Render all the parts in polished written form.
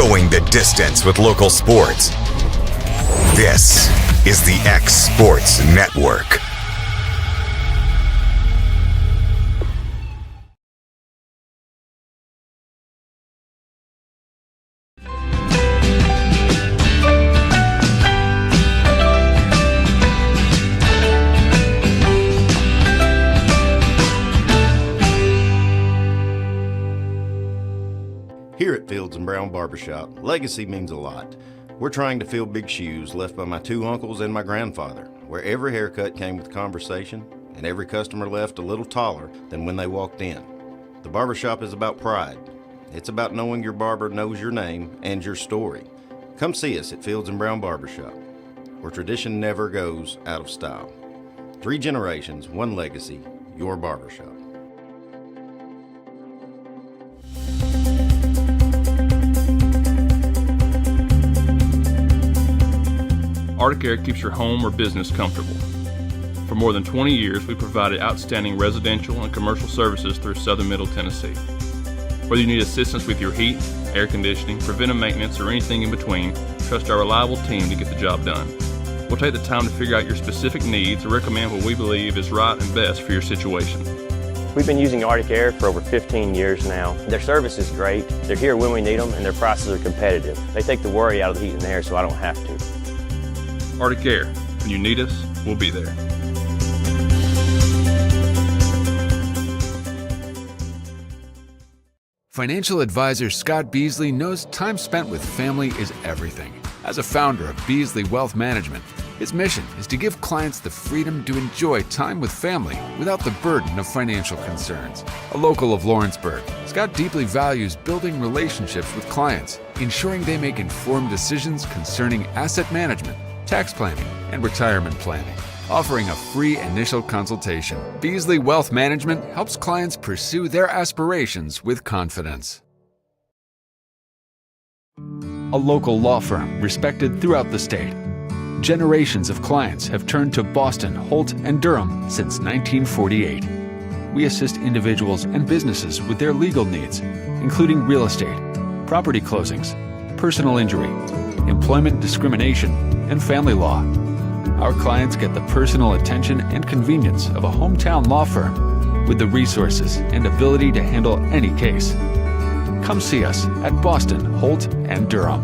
Going the distance with local sports. This is the X Sports Network. Here at Fields & Brown Barbershop, legacy means a lot. We're trying to fill big shoes left by my two uncles and my grandfather, where every haircut came with conversation and every customer left a little taller than when they walked in. The barbershop is about pride. It's about knowing your barber knows your name and your story. Come see us at Fields & Brown Barbershop, where tradition never goes out of style. 3 generations, 1 legacy, your barbershop. Arctic Air keeps your home or business comfortable. For more than 20 years, we provided outstanding residential and commercial services through southern Middle Tennessee. Whether you need assistance with your heat, air conditioning, preventive maintenance, or anything in between, trust our reliable team to get the job done. We'll take the time to figure out your specific needs and recommend what we believe is right and best for your situation. We've been using Arctic Air for over 15 years now. Their service is great, they're here when we need them, and their prices are competitive. They take the worry out of the heat and air so I don't have to. Arctic Air. When you need us, we'll be there. Financial advisor Scott Beasley knows time spent with family is everything. As a founder of Beasley Wealth Management, his mission is to give clients the freedom to enjoy time with family without the burden of financial concerns. A local of Lawrenceburg, Scott deeply values building relationships with clients, ensuring they make informed decisions concerning asset management, tax planning, and retirement planning. Offering a free initial consultation, Beasley Wealth Management helps clients pursue their aspirations with confidence. A local law firm respected throughout the state. Generations of clients have turned to Boston, Holt, and Durham since 1948. We assist individuals and businesses with their legal needs, including real estate, property closings, personal injury, employment discrimination, and family law. Our clients get the personal attention and convenience of a hometown law firm with the resources and ability to handle any case. Come see us at Boston, Holt, and Durham.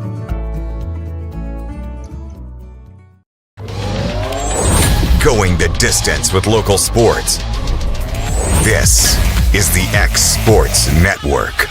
Going the distance with local sports. This is the X Sports Network.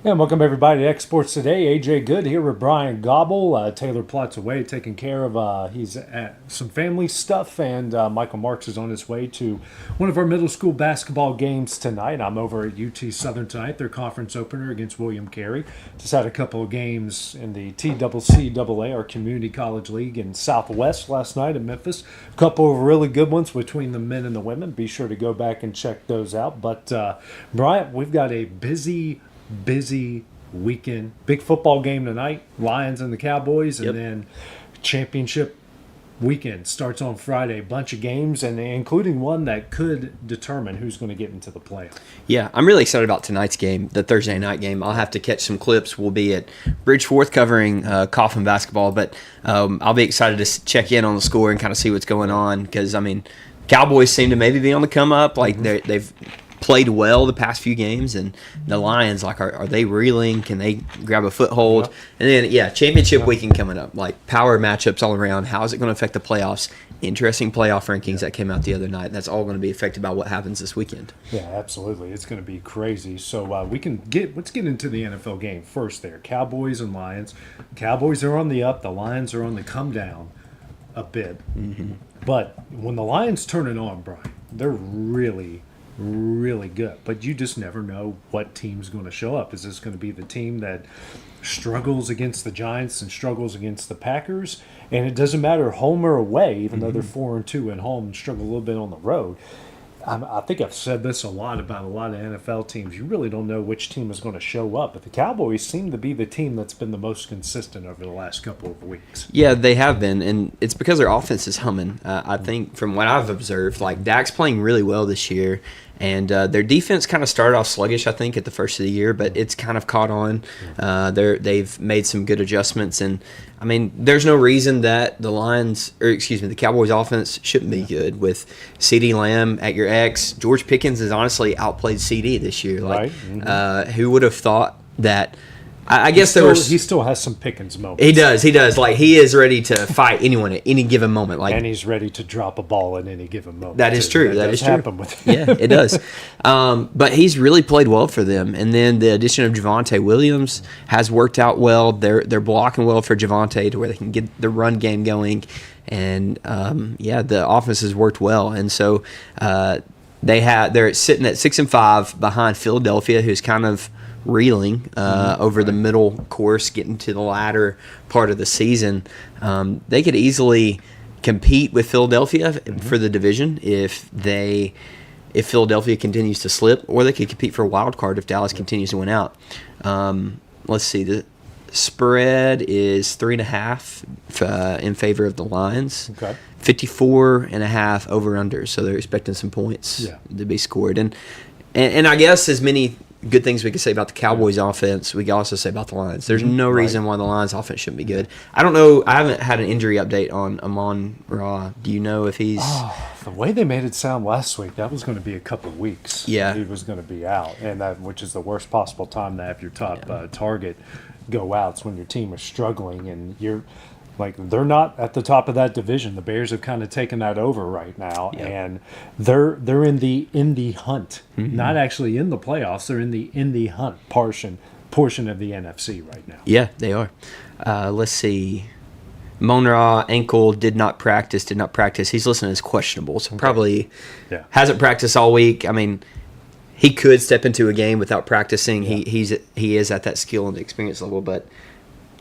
And welcome everybody to X Sports Today. AJ Good here with Bryant, Gobble. Taylor Plott's away taking care of he's at some family stuff, and Michael Marks is on his way to one of our middle school basketball games tonight. I'm over at UT Southern tonight, their conference opener against William Carey. Just had a couple of games in the TCCAA, our Community College League in Southwest last night in Memphis. A couple of really good ones between the men and the women. Be sure to go back and check those out. But Bryant, we've got a busy weekend. Big football game tonight, Lions and the Cowboys, and then championship weekend starts on Friday. Bunch of games, and including one that could determine who's going to get into the playoff. Yeah, I'm really excited about tonight's game, the Thursday night game. I'll have to catch some clips. We'll be at Bridgeforth covering Coffin basketball, but I'll be excited to check in on the score and kind of see what's going on because, I mean, Cowboys seem to maybe be on the come up. Like, they've played well the past few games, and the Lions, like, are they reeling? Can they grab a foothold? Yep. And then, championship weekend coming up, like power matchups all around. How is it going to affect the playoffs? Interesting playoff rankings that came out the other night. That's all going to be affected by what happens this weekend. Yeah, absolutely. It's going to be crazy. So let's get into the NFL game first there. Cowboys and Lions. Cowboys are on the up. The Lions are on the come down a bit. Mm-hmm. But when the Lions turn it on, Brian, they're really good, but you just never know what team's going to show up. Is this going to be the team that struggles against the Giants and struggles against the Packers? And it doesn't matter home or away, even though they're 4-2 at home and struggle a little bit on the road. I think I've said this a lot about a lot of NFL teams. You really don't know which team is going to show up, but the Cowboys seem to be the team that's been the most consistent over the last couple of weeks. Yeah, they have been, and it's because their offense is humming. I think from what I've observed, like Dak's playing really well this year, And their defense kind of started off sluggish, I think, at the first of the year, but it's kind of caught on. They've made some good adjustments, and I mean, there's no reason that the Cowboys offense shouldn't be good with CeeDee Lamb at your X. George Pickens has honestly outplayed CD this year. Like, who would have thought that? I guess he still has some Pickens moments. He does. Like, he is ready to fight anyone at any given moment. Like, and he's ready to drop a ball at any given moment. That is true. That is true. Happen with him. Yeah, it does. But he's really played well for them. And then the addition of Javonte Williams has worked out well. They're blocking well for Javonte to where they can get the run game going. And the offense has worked well. And so they're sitting at 6-5 behind Philadelphia, who's kind of reeling over the middle course, getting to the latter part of the season. They could easily compete with Philadelphia for the division if Philadelphia continues to slip, or they could compete for a wild card if Dallas continues to win out. Let's see, the spread is 3.5 in favor of the Lions. Okay. 54.5 over under, so they're expecting some points to be scored. And I guess as many good things we could say about the Cowboys offense, we can also say about the Lions. There's no reason why the Lions offense shouldn't be good. I don't know. I haven't had an injury update on Amon-Ra. Do you know if he's... the way they made it sound last week, that was going to be a couple of weeks. Yeah. He was going to be out, and which is the worst possible time to have your top target go out. It's when your team is struggling, and you're... Like, they're not at the top of that division. The Bears have kind of taken that over right now, and they're in the hunt. Not actually in the playoffs. They're in the hunt portion of the NFC right now. Yeah, they are. Let's see. Amon-Ra ankle did not practice. He's listed as questionable, so probably hasn't practiced all week. I mean, he could step into a game without practicing. Yeah. He is at that skill and experience level, but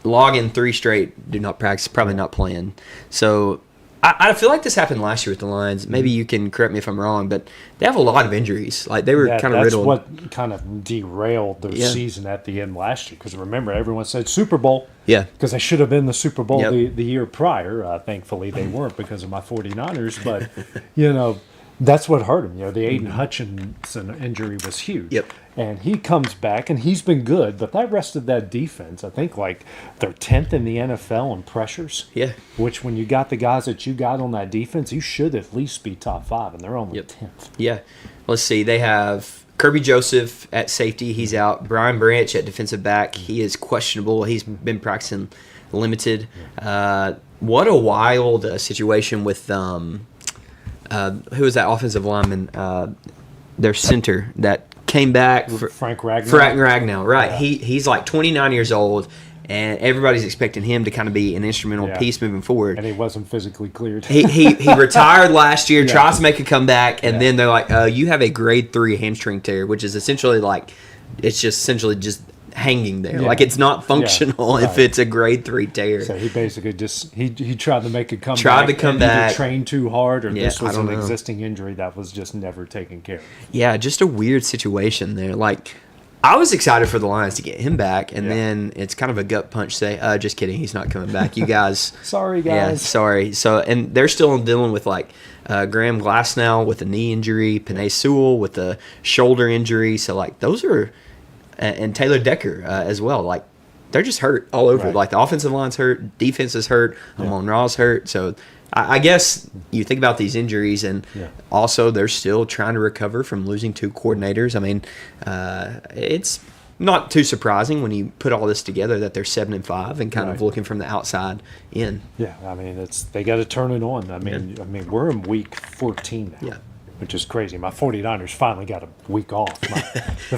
logging 3 straight, do not practice, probably not playing. So I feel like this happened last year with the Lions. Maybe you can correct me if I'm wrong, but they have a lot of injuries. Like, they were kind of riddled. That's what kind of derailed their season at the end last year. Because remember, everyone said Super Bowl. Yeah. Because they should have been the Super Bowl the year prior. Thankfully, they weren't because of my 49ers. But, that's what hurt him. The Aiden Hutchinson injury was huge. Yep. And he comes back, and he's been good. But that rest of that defense, I think, like, they're 10th in the NFL in pressures. Yeah. Which, when you got the guys that you got on that defense, you should at least be top 5, and they're only 10th. Yeah. Let's see. They have Kirby Joseph at safety. He's out. Brian Branch at defensive back. He is questionable. He's been practicing limited. What a wild situation with who was that offensive lineman? Their center that came back. Frank Ragnow. Frank Ragnow, right. Yeah. He's like 29 years old, and everybody's expecting him to kind of be an instrumental piece moving forward. And he wasn't physically cleared. he retired last year, tries to make a comeback, and then they're like, you have a grade 3 hamstring tear, which is essentially like, it's just essentially just hanging there. Like, it's not functional if it's a grade 3 tear. So he basically just he tried to make a comeback. Either trained too hard, or this was an existing injury that was just never taken care of. Yeah, just a weird situation there. Like, I was excited for the Lions to get him back, and then it's kind of a gut punch. Say, just kidding, he's not coming back. You guys, sorry guys. Yeah, sorry. So, and they're still dealing with like Graham Glasnow with a knee injury, Penei Sewell with a shoulder injury. So, like, those are. And Taylor Decker as well. Like, they're just hurt all over. Like, the offensive line's hurt, defense is hurt, Amon-Ra's hurt. So I guess you think about these injuries, and also they're still trying to recover from losing 2 coordinators. I mean, it's not too surprising when you put all this together that they're 7-5 and kind of looking from the outside in. Yeah, I mean, they got to turn it on. I mean, we're in week 14 now. Yeah. Which is crazy. My 49ers finally got a week off.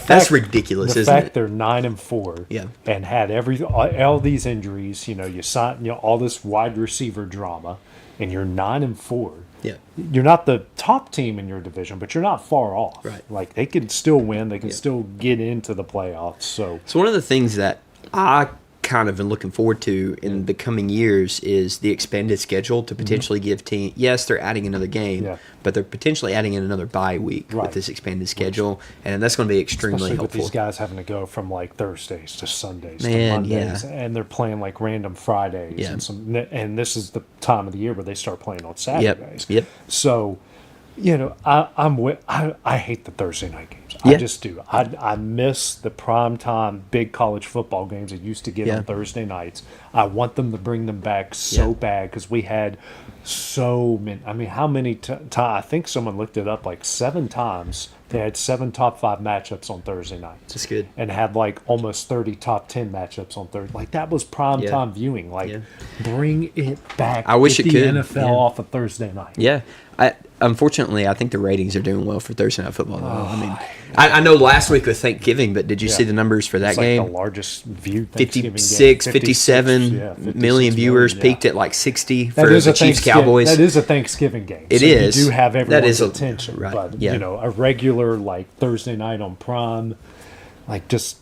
That's ridiculous, isn't it? The fact they're 9-4 and had all these injuries, you signed all this wide receiver drama, and you're 9-4. Yeah. You're not the top team in your division, but you're not far off. Right. Like, they can still win. They can still get into the playoffs. So one of the things that I kind of been looking forward to in the coming years is the expanded schedule to potentially give team. Yes, they're adding another game, but they're potentially adding in another bye week with this expanded schedule, and that's going to be extremely helpful. With these guys having to go from like Thursdays to Sundays to Mondays, and they're playing like random Fridays, and this is the time of the year where they start playing on Saturdays. Yep. So I hate the Thursday night games. Yeah. I just do. I miss the primetime big college football games that used to get on Thursday nights. I want them to bring them back so bad because we had so many. I mean, how many times? I think someone looked it up, like 7 times. They had 7 top 5 matchups on Thursday nights. That's good. And had like almost 30 top 10 matchups on Thursday. Like that was primetime viewing. Like bring it back. I wish Get it the could. NFL off of Thursday night. Yeah. Unfortunately, I think the ratings are doing well for Thursday Night Football. I mean, I know last week with Thanksgiving, but did you see the numbers for that It's game? like the largest viewed Thanksgiving 56, game. 57 56 million viewers, yeah. peaked at like 60 That for is the a Chiefs Thanksgiving- Cowboys. That is a Thanksgiving game. It so is. You do have That everyone's is attention. right, But, yeah. a regular like Thursday night on Prime, like just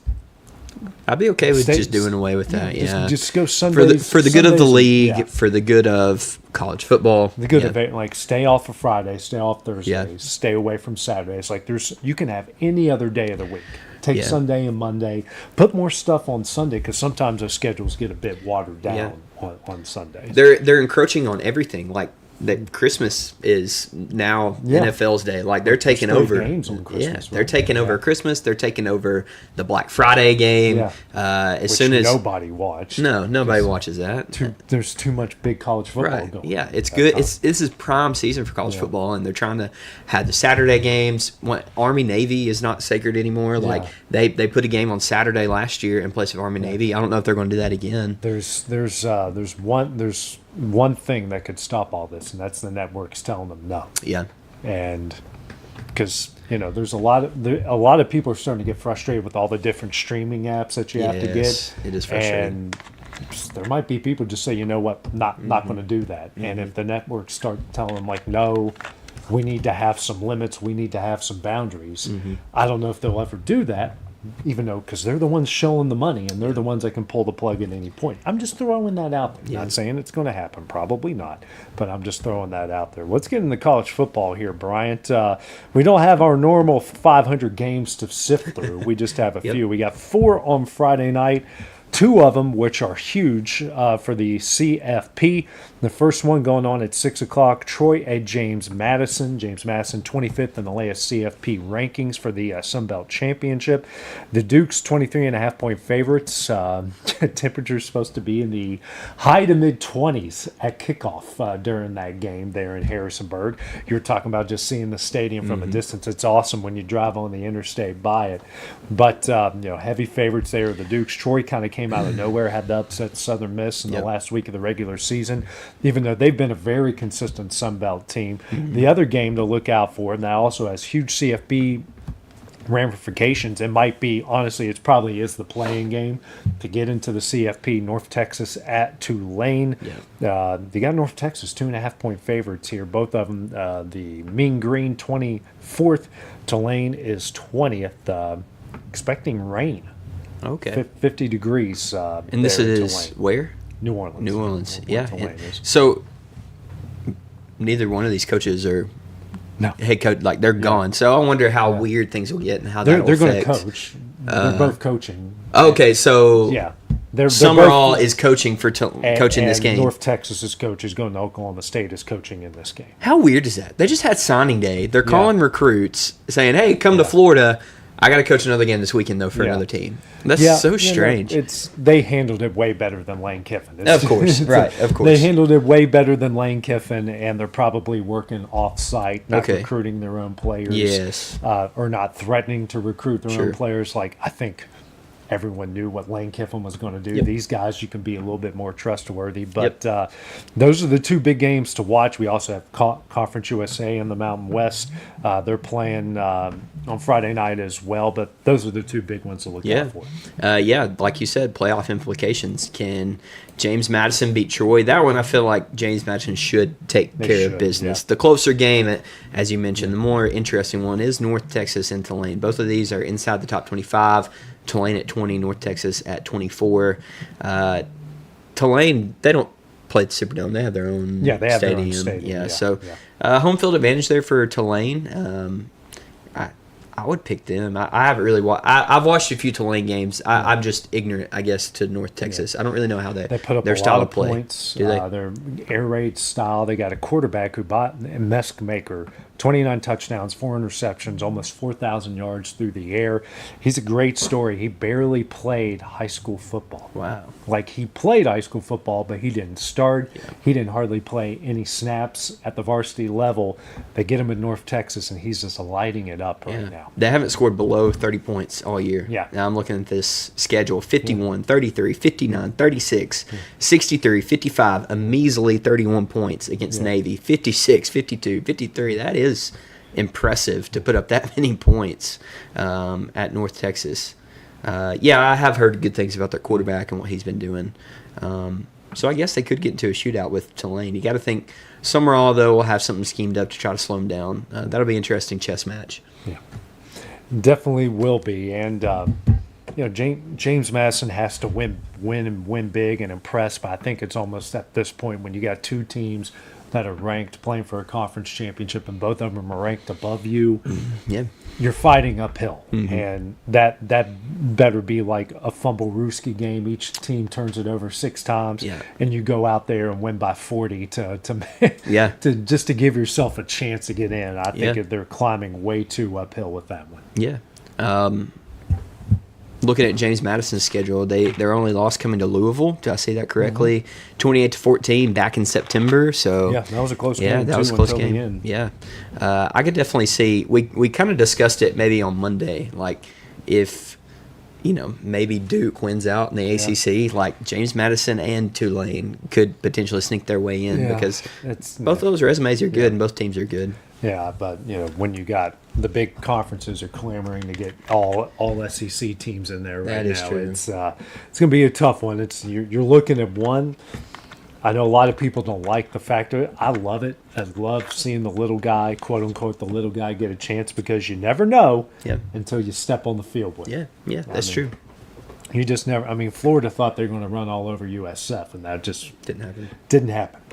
I'd be okay with Stay- just doing away with that. Yeah, just go for the Sundays. good of the Sundays, league, yeah. for the good of college football. The good yeah. of it, like stay off of Fridays, stay off Thursdays, Yeah. stay away from Saturdays. Like you can have any other day of the week. Take Yeah. Sunday and Monday. Put more stuff on Sunday because sometimes those schedules get a bit watered down on Sundays. They're encroaching on everything. Like that Christmas is now Yeah. NFL's day. Like they're taking There's 3 over. games on Christmas, they're right? taking over Yeah. Christmas. They're taking over the Black Friday game. Yeah. As Which soon as nobody watched. nobody watches that. There's too much big college football Right. going. Yeah, it's at good. that This is prime season for college Yeah. football, and they're trying to have the Saturday games. Army Navy is not sacred anymore. Like they put a game on Saturday last year in place of Army Navy. I don't know if they're going to do that again. There's one thing that could stop all this, and that's the networks telling them no. Yeah. And because there's a lot of people are starting to get frustrated with all the different streaming apps that you have to Yes, get. it is frustrating. And there might be people just say, you know what, not going to do that. And if the networks start telling them like, no, we need to have some limits, we need to have some boundaries. I don't know if they'll ever do that. Even though, because they're the ones showing the money and they're the ones that can pull the plug at any point. I'm just throwing that out there. Not saying it's going to happen. Probably not. But I'm just throwing that out there. Let's get into college football here, Bryant. We don't have our normal 500 games to sift through. We just have a few. We got 4 on Friday night. 2 of them, which are huge for the CFP. The first one going on at 6 o'clock, Troy at James Madison. James Madison, 25th in the latest CFP rankings for the Sun Belt Championship. The Dukes, 23.5-point favorites. Temperature's supposed to be in the high to mid-20s at kickoff during that game there in Harrisonburg. You're talking about just seeing the stadium from a distance. It's awesome when you drive on the interstate by it. But, heavy favorites there. The Dukes. Troy kind of came out of nowhere, had the upset Southern Miss in the last week of the regular season, even though they've been a very consistent Sun Belt team. The other game to look out for, and that also has huge CFB ramifications. It might be, honestly, it probably is the playing game to get into the CFP. North Texas at Tulane. They got North Texas 2.5-point favorites here. Both of them, the Mean Green 24th. Tulane is 20th. Expecting rain. Okay. 50 degrees. And this there in is Tulane. where? New Orleans. New Orleans. Where Yeah. Tulane is. So neither one of these coaches are No. head coach. Like they're gone. So I wonder how weird things will get and how They're that will going to affect. coach. They're both coaching. Okay, so Yeah. They're Summerall both- is coaching for coaching this and game. North Texas's coach is going to Oklahoma State is coaching in this game. How weird is that? They just had signing day. They're calling recruits saying, "Hey, come to Florida. I got to coach another game this weekend though for Yeah. another team." That's so strange. They handled it way better than Lane Kiffin. Of course, right, of course. They handled it way better than Lane Kiffin, and they're probably working off-site, not Okay. recruiting their own players. Yes. Or not threatening to recruit their Sure. own players. Like, I think everyone knew what Lane Kiffin was going to do. Yep. These guys, you can be a little bit more trustworthy. But those are the 2 big games to watch. We also have Conference USA in the Mountain West. They're playing on Friday night as well. But those are the 2 big ones to look out for. Like you said, playoff implications. Can James Madison beat Troy? That one, I feel like James Madison should take care of should, business. yeah. The closer game, as you mentioned, the more interesting one is North Texas and Tulane. Both of these are inside the top 25. Tulane at 20, North Texas at 24. Tulane, they don't play at the Superdome. They have their own Yeah, they have their stadium. own stadium. Yeah, so home field advantage there for Tulane. I would pick them. I haven't really watched. I've watched a few Tulane games. I'm just ignorant, I guess, to North Texas. I don't really know how They put up their a style lot of play. points. Do they? Their air raid style. They got a quarterback who bought a Meskmaker 29 touchdowns, 4 interceptions, almost 4,000 yards through the air. He's a great story. He barely played high school football. Wow. Like, he played high school football, but he didn't start. Yeah. He didn't hardly play any snaps at the varsity level. They get him in North Texas, and he's just lighting it up right now. They haven't scored below 30 points all year. Yeah. Now I'm looking at this schedule: 51, 33, 59, 36, 63, 55, a measly 31 points against Navy, 56, 52, 53. That is impressive to put up that many points at North Texas. I have heard good things about their quarterback and what he's been doing. So I guess they could get into a shootout with Tulane. You got to think Summerall, though, will have something schemed up to try to slow him down. That'll be an interesting chess match. Yeah, definitely will be. And James Madison has to win big and impress. But I think it's almost at this point when you got two teams that are ranked playing for a conference championship, and both of them are ranked above you. Yeah. You're fighting uphill, and that better be like a fumble-rooski game. Each team turns it over 6 times, and you go out there and win by 40 to just to give yourself a chance to get in. I think they're climbing way too uphill with that one. Yeah. Looking at James Madison's schedule, their only loss coming to Louisville. Did I say that correctly? 28-14 back in September. So yeah, that was a close game. Yeah, that was a close game. Yeah, I could definitely see. We kind of discussed it maybe on Monday. Like if maybe Duke wins out in the ACC, like James Madison and Tulane could potentially sneak their way in because both of those resumes are good and both teams are good. Yeah, but when you got the big conferences are clamoring to get all SEC teams in there right now. That is true. It's going to be a tough one. You're looking at one. I know a lot of people don't like the fact of it. I love it. I love seeing the little guy, quote unquote, the little guy get a chance because you never know until you step on the field with him. Yeah, that's true. You just never. I mean, Florida thought they were going to run all over USF, and that just didn't happen.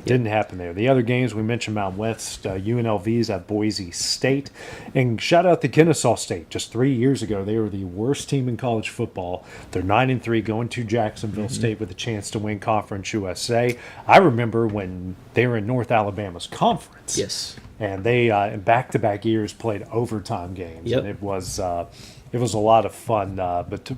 Didn't happen there. The other games we mentioned, Mountain West, UNLV's at Boise State, and shout out to Kennesaw State. Just 3 years ago, they were the worst team in college football. They're 9-3, going to Jacksonville State with a chance to win Conference USA. I remember when they were in North Alabama's conference. Yes, and they in back-to-back years played overtime games, and it was a lot of fun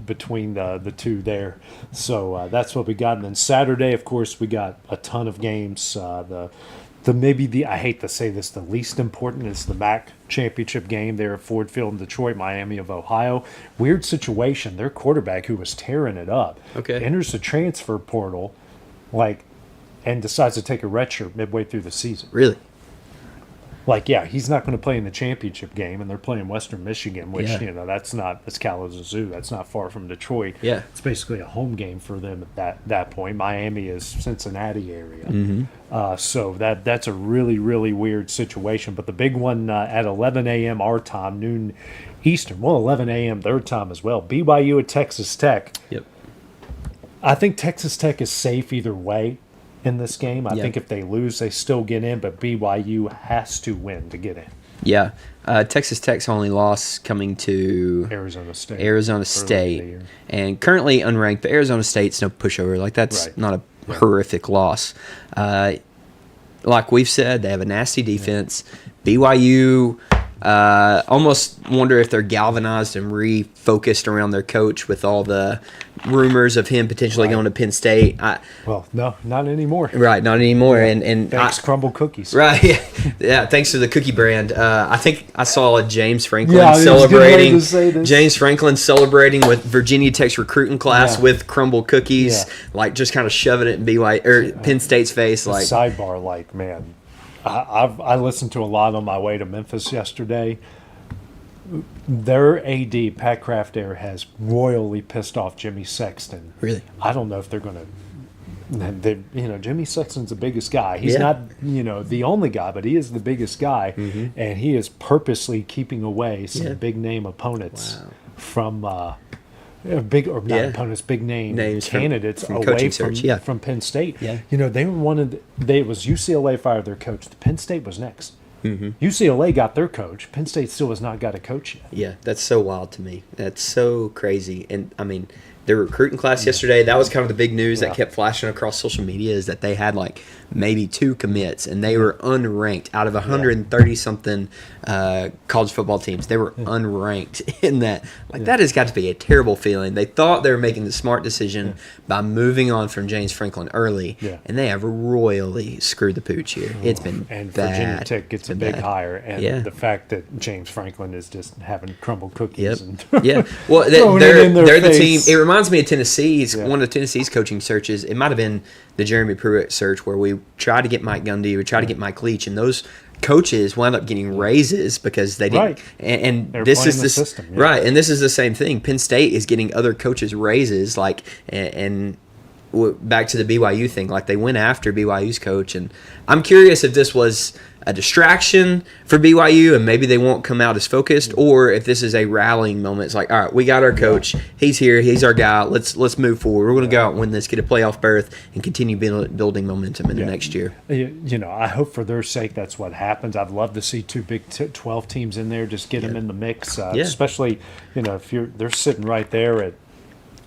between the two there. So that's what we got. And then Saturday, of course, we got a ton of games. I hate to say this, the least important is the MAC championship game there at Ford Field in Detroit, Miami of Ohio. Weird situation. Their quarterback, who was tearing it up, enters the transfer portal, and decides to take a redshirt midway through the season. Really? He's not going to play in the championship game, and they're playing Western Michigan, which, that's Kalamazoo. That's not far from Detroit. Yeah. It's basically a home game for them at that point. Miami is Cincinnati area. So that's a really, really weird situation. But the big one at 11 a.m. our time, noon Eastern, 11 a.m. their time as well, BYU at Texas Tech. Yep. I think Texas Tech is safe either way in this game. I think if they lose, they still get in, but BYU has to win to get in. Yeah. Texas Tech's only loss coming to Arizona State. And currently unranked, but Arizona State's no pushover. That's not a horrific loss. Like we've said, they have a nasty defense. BYU, almost wonder if they're galvanized and refocused around their coach with all the rumors of him potentially going to Penn State. No, not anymore. Right, not anymore. And thanks, Crumble Cookies. Right, yeah. Thanks to the cookie brand. I think I saw James Franklin celebrating. James Franklin celebrating with Virginia Tech's recruiting class with Crumble Cookies, just kind of shoving it in Penn State's face. Sidebar, man. I listened to a lot on my way to Memphis yesterday. Their AD, Pat Craftair, has royally pissed off Jimmy Sexton. Really? I don't know if they're going to. Jimmy Sexton's the biggest guy. He's not, the only guy, but he is the biggest guy, and he is purposely keeping away some big name opponents from. Big name candidates from away from Penn State. Yeah. They wanted. It was UCLA fired their coach. The Penn State was next. UCLA got their coach. Penn State still has not got a coach yet. Yeah, that's so wild to me. That's so crazy. And I mean, their recruiting class yesterday. That was kind of the big news that kept flashing across social media, is that they had like maybe 2 commits, and they were unranked out of 130 something college football teams. They were unranked in that. Like that has got to be a terrible feeling. They thought they were making the smart decision by moving on from James Franklin early, and they have royally screwed the pooch here. It's been and bad. Virginia Tech gets a big hire, and the fact that James Franklin is just having crumbled cookies. And well, throwing it in their they're the face. team. It reminds me of Tennessee's one of Tennessee's coaching searches. It might have been the Jeremy Pruitt search, where we tried to get Mike Gundy, we tried to get Mike Leach, and those coaches wound up getting raises because they didn't. And this is the system, right. And this is the same thing. Penn State is getting other coaches raises, like and back to the BYU thing, like they went after BYU's coach, and I'm curious if this was a distraction for BYU and maybe they won't come out as focused, or if this is a rallying moment. It's like, all right, we got our coach, he's here, he's our guy, let's move forward. We're going to go out and win this, get a playoff berth, and continue building momentum in the next year. You know, I hope for their sake that's what happens. I'd love to see 2 Big 12 teams in there, just get them in the mix, especially, you know, if they're sitting right there at,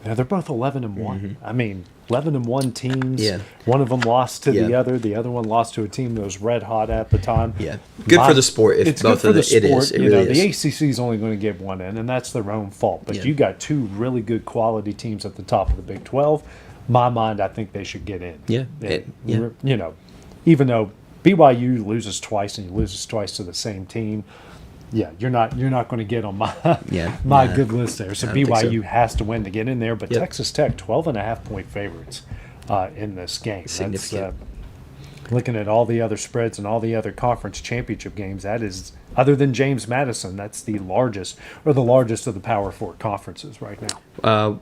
you know, they're both 11-1. I mean, 11-1 teams. One of them lost to the other. The other one lost to a team that was red hot at the time. Good for the sport. If it's both good for the sport. It is. It really is. The ACC is only going to get one in, and that's their own fault. But you got 2 really good quality teams at the top of the Big 12. My mind, I think they should get in. You know, even though BYU loses twice and he loses twice to the same team. You're not going to get on my good list there. So BYU has to win to get in there. But Texas Tech, 12.5-point favorites in this game. Significant. That's, looking at all the other spreads and all the other conference championship games, that is, other than James Madison, that's the largest of the Power 4 conferences right now.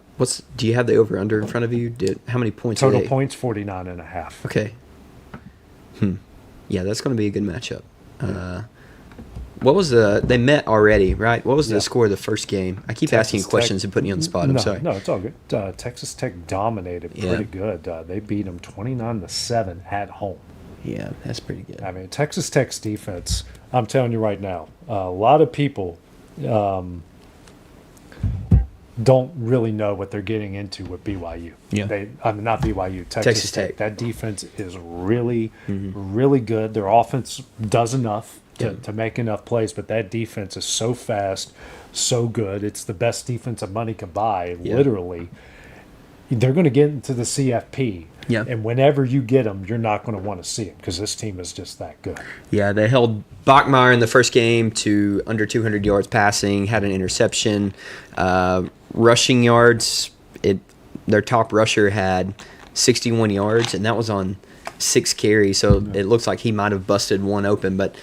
Do you have the over/under in front of you? How many points? Total points, 49.5. Okay. Yeah, that's going to be a good matchup. What was they met already, right? What was the score of the first game? I keep asking you questions and putting you on the spot. I'm sorry. No, it's all good. Texas Tech dominated pretty good. They beat them 29-7 at home. Yeah, that's pretty good. I mean, Texas Tech's defense, I'm telling you right now, a lot of people don't really know what they're getting into with BYU. Not BYU, Texas Tech. That defense is really, really good. Their offense does enough to make enough plays, but that defense is so fast, so good. It's the best defense of money could buy, literally. They're going to get into the CFP, and whenever you get them, you're not going to want to see them because this team is just that good. Yeah, they held Bachmeier in the first game to under 200 yards passing, had an interception. Rushing yards, their top rusher had 61 yards, and that was on 6 carries, so it looks like he might have busted one open. But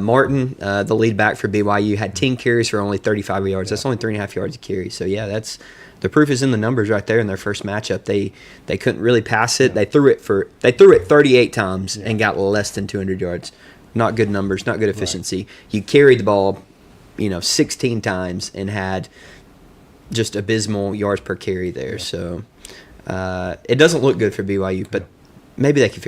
Martin, the lead back for BYU, had 10 carries for only 35 yards. That's only 3.5 yards a carry. So that's the proof is in the numbers right there in their first matchup. They couldn't really pass it. They threw it 38 times and got less than 200 yards. Not good numbers, not good efficiency. You carried the ball, 16 times and had just abysmal yards per carry there. So it doesn't look good for BYU, but maybe they can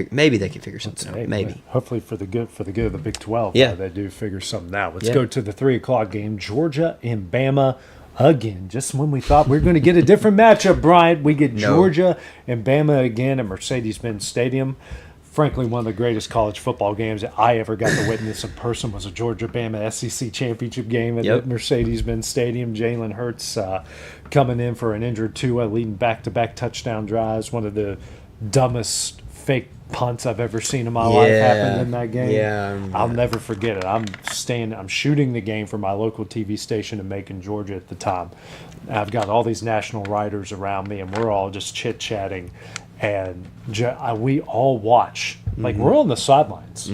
figure something out. Maybe. Hopefully for the good of the Big 12, they do figure something out. Let's go to the 3:00 game, Georgia and Bama. Again, just when we thought we were going to get a different matchup, Bryant, we get Georgia and Bama again at Mercedes-Benz Stadium. Frankly, one of the greatest college football games that I ever got to witness in person was a Georgia-Bama SEC championship game at Mercedes-Benz Stadium. Jalen Hurts coming in for an injured Tua, leading back-to-back touchdown drives. One of the dumbest fake punts I've ever seen in my life happened in that game. I'll never forget it. I'm shooting the game for my local TV station in Macon, Georgia at the time. I've got all these national writers around me, and we're all just chit-chatting. And we all watch, like we're on the sidelines.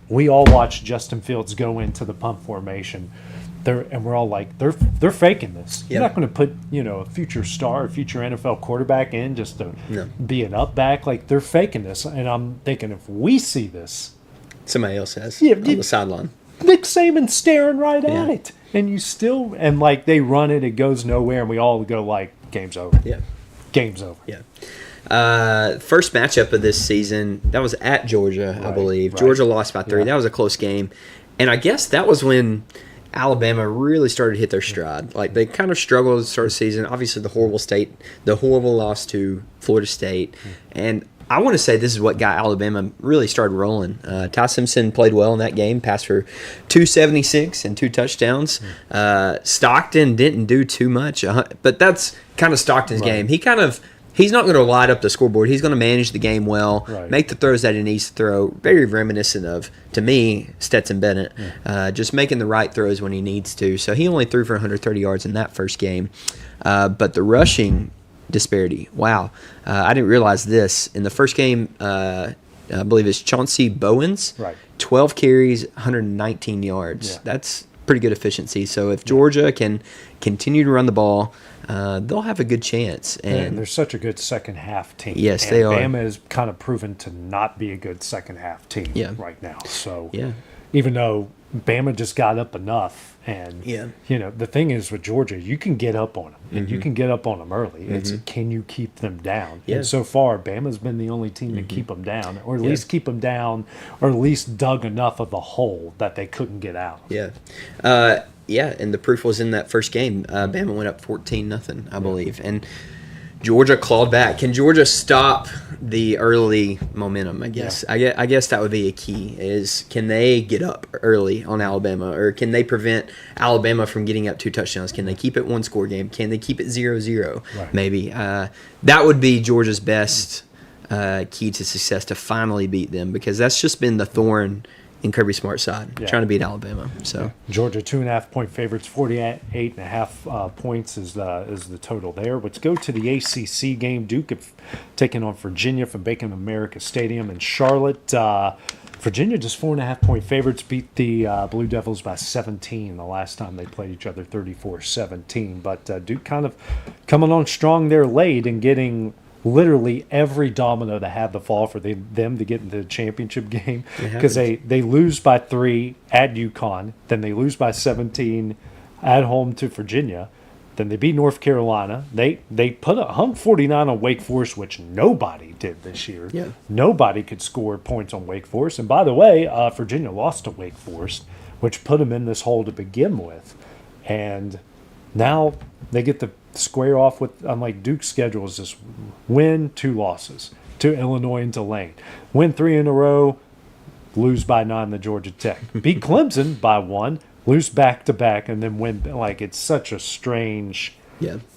We all watch Justin Fields go into the punt formation. And we're all like, they're faking this. You're not going to put a future star, a future NFL quarterback in just to be an up back. Like they're faking this. And I'm thinking if we see this, somebody else has on the sideline. Nick Saban staring right at it, and like they run it, it goes nowhere, and we all go like, game's over. Game's over. First matchup of this season, that was at Georgia, I believe. Georgia lost by 3. That was a close game. And I guess that was when Alabama really started to hit their stride. Like, they kind of struggled at the start of the season. Obviously, the horrible loss to Florida State. And I want to say this is what got Alabama really started rolling. Ty Simpson played well in that game, passed for 276 and 2 touchdowns. Stockton didn't do too much, but that's kind of Stockton's game. He's not going to light up the scoreboard. He's going to manage the game well, make the throws that he needs to throw. Very reminiscent of, to me, Stetson Bennett, just making the right throws when he needs to. So he only threw for 130 yards in that first game. But the rushing disparity, wow. I didn't realize this. In the first game, I believe it's Chauncey Bowens, 12 carries, 119 yards. That's pretty good efficiency. So if Georgia can continue to run the ball, they'll have a good chance. And they're such a good second half team. Yes, they are. Bama is kind of proven to not be a good second half team right now. So even though Bama just got up enough, and the thing is with Georgia, you can get up on them, and you can get up on them early. It's can you keep them down? And so far, Bama's been the only team to keep them down, or at least keep them down, or at least dug enough of the hole that they couldn't get out. And the proof was in that first game. Bama went up 14-0, I believe. And Georgia clawed back. Can Georgia stop the early momentum, I guess? Yeah. I guess that would be a key, is can they get up early on Alabama, or can they prevent Alabama from getting up 2 touchdowns? Can they keep it 1-score game? Can they keep it 0-0 maybe? That would be Georgia's best key to success, to finally beat them, because that's just been the thorn in Kirby Smart's side, trying to beat Alabama. So Georgia 2.5-point favorites, 48.5 points is the total there. Let's go to the ACC game. Duke taking on Virginia from Bank of America Stadium in Charlotte. Virginia just 4.5-point favorites, beat the Blue Devils by 17 the last time they played each other, 34-17. But Duke kind of coming on strong there late and getting literally every domino that had to fall for them to get into the championship game, because they lose by 3 at UConn, then they lose by 17 at home to Virginia, then they beat North Carolina. They put a hung 49 on Wake Forest, which nobody did this year. Nobody could score points on Wake Forest. And by the way, Virginia lost to Wake Forest, which put them in this hole to begin with. And now they get to square off with, unlike Duke's schedule, is just win 2 losses to Illinois and Tulane, win 3 in a row, lose by 9 to Georgia Tech, beat Clemson by 1, lose back to back, and then win. Like, it's such a strange,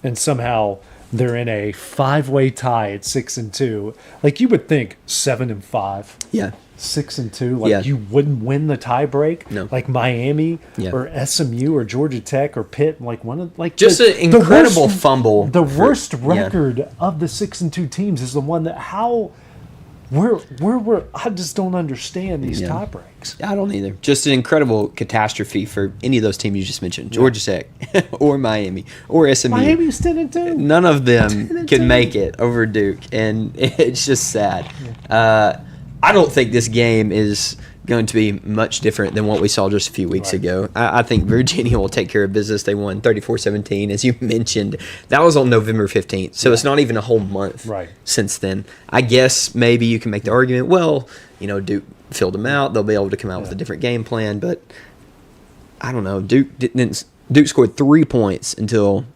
and somehow they're in a 5-way tie at 6-2. Like, you would think 7-5, 6-2, like you wouldn't win the tie break. No. Like Miami or SMU or Georgia Tech or Pitt, like one of just an incredible fumble. The worst record of the 6-2 teams is the one that I just don't understand these tie breaks. I don't either. Just an incredible catastrophe for any of those teams you just mentioned, Georgia Tech or Miami or SMU. Miami's 10-2. None of them can make it over Duke, and it's just sad. I don't think this game is going to be much different than what we saw just a few weeks ago. I think Virginia will take care of business. They won 34-17, as you mentioned. That was on November 15th, so it's not even a whole month since then. I guess maybe you can make the argument, well, Duke filled them out. They'll be able to come out with a different game plan, but I don't know. Duke scored 3 points until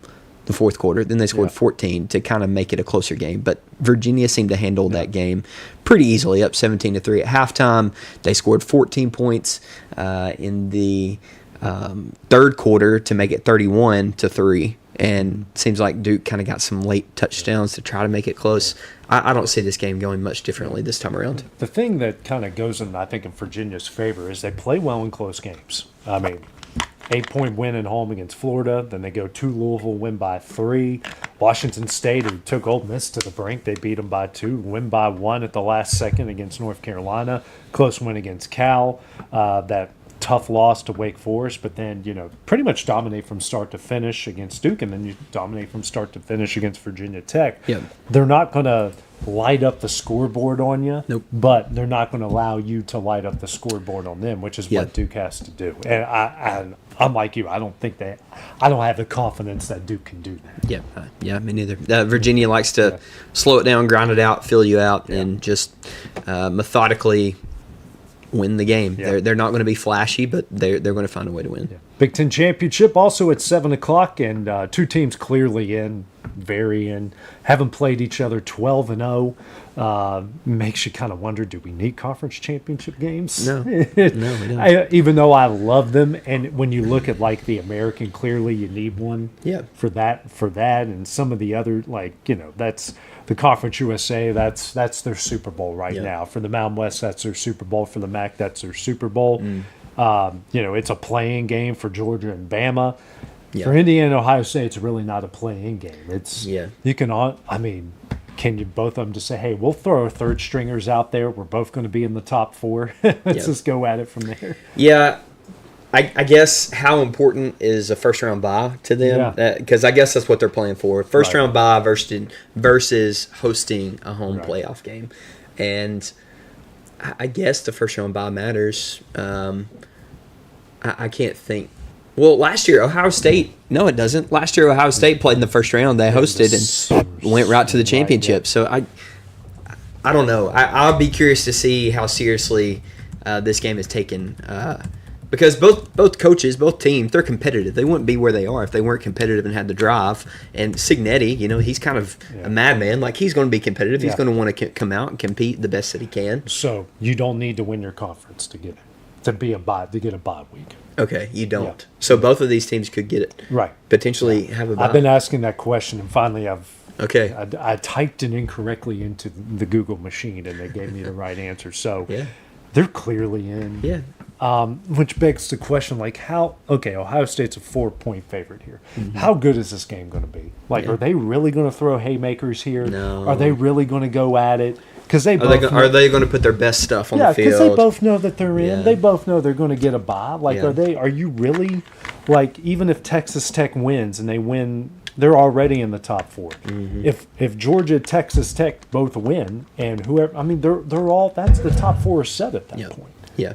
the fourth quarter. Then they scored 14 to kind of make it a closer game. But Virginia seemed to handle that game pretty easily, up 17-3 at halftime. They scored 14 points in the third quarter to make it 31-3. And it seems like Duke kind of got some late touchdowns to try to make it close. I don't see this game going much differently this time around. The thing that kind of goes in, I think, in Virginia's favor is they play well in close games. I mean, 8-point win at home against Florida. Then they go to Louisville, win by 3. Washington State, who took Ole Miss to the brink, they beat them by 2. Win by 1 at the last second against North Carolina. Close win against Cal. That tough loss to Wake Forest, but then, pretty much dominate from start to finish against Duke, and then you dominate from start to finish against Virginia Tech. They're not going to light up the scoreboard on you, but they're not going to allow you to light up the scoreboard on them, which is what Duke has to do. And I'm like you. I don't have the confidence that Duke can do that. Yeah, me neither. Virginia likes to slow it down, grind it out, fill you out, and just methodically win the game. Yeah. They're not going to be flashy, but they're going to find a way to win. Yeah. Big Ten Championship also at 7 o'clock, and two teams clearly in, very in. Haven't played each other 12-0. Makes you kind of wonder, do we need conference championship games? No, we don't. Even though I love them, and when you look at like the American, clearly you need one. Yeah. For that, and some of the other, like, that's the Conference USA. That's their Super Bowl right now. For the Mountain West, that's their Super Bowl. For the MAC, that's their Super Bowl. It's a playing game for Georgia and Bama. Yeah. For Indiana and Ohio State, it's really not a playing game. It's you can can you both of them just say, hey, we'll throw our third stringers out there. We're both going to be in the top 4. Let's just go at it from there. Yeah. I guess how important is a first round bye to them? Because I guess that's what they're playing for. First round bye versus hosting a home playoff game. And I guess the first round bye matters. I can't think. Well, last year, Ohio State, no, it doesn't. Last year, Ohio State played in the first round. They hosted and went right to the championship. So I don't know. I'll be curious to see how seriously this game is taken. Because both coaches, both teams, they're competitive. They wouldn't be where they are if they weren't competitive and had the drive. And Signetti, he's kind of a madman. Like, he's going to be competitive. He's going to want to come out and compete the best that he can. So you don't need to win your conference to get a bye week. Okay, you don't. Yeah. So both of these teams could get it. Right. Potentially have a bye. I've been asking that question, and finally Okay. I typed it incorrectly into the Google machine, and they gave me the right answer. So they're clearly in. Yeah. Which begs the question, like, Ohio State's a 4-point favorite here. Mm-hmm. How good is this game going to be? Like, are they really going to throw haymakers here? No. Are they really going to go at it? Because are they going to put their best stuff on the field? Yeah, because they both know that they're in. They both know they're going to get a bye. Like, are you really, like, even if Texas Tech wins and they win, they're already in the top 4. Mm-hmm. If Georgia, Texas Tech both win, and whoever, they're all, that's the top 4 are set at that point. Yeah.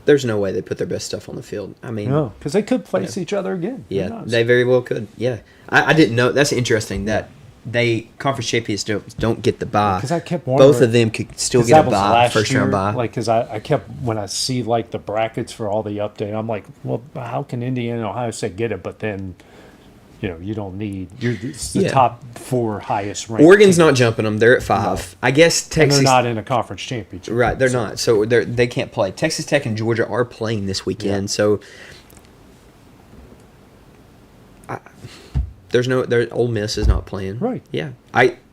There's no way they put their best stuff on the field. No, because they could face each other again. Yeah, they very well could. Yeah. I didn't know. That's interesting that conference champions don't get the bye. Because I kept wondering, both of them could still get a bye, first round bye. Like, because I kept, when I see like the brackets for all the update, I'm like, well, how can Indiana and Ohio State get it? But then, you don't need. It's the top 4 highest ranked. Oregon's not jumping them. They're at 5. No. I guess Texas. And they're not in a conference championship. Right, they're not. So they can't play. Texas Tech and Georgia are playing this weekend. So. Ole Miss is not playing. Right. Yeah.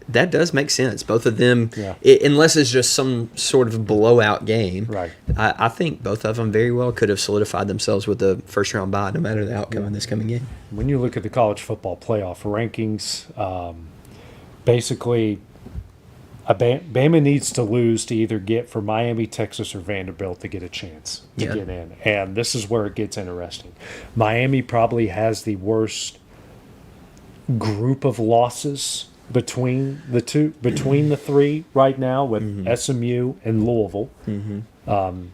That does make sense. Both of them, unless it's just some sort of blowout game. Right. I think both of them very well could have solidified themselves with the first round bye, no matter the outcome in this coming game. When you look at the college football playoff rankings, basically, Bama needs to lose to either get for Miami, Texas, or Vanderbilt to get a chance to get in. And this is where it gets interesting. Miami probably has the worst group of losses between the 3 right now with SMU and Louisville. Mm-hmm.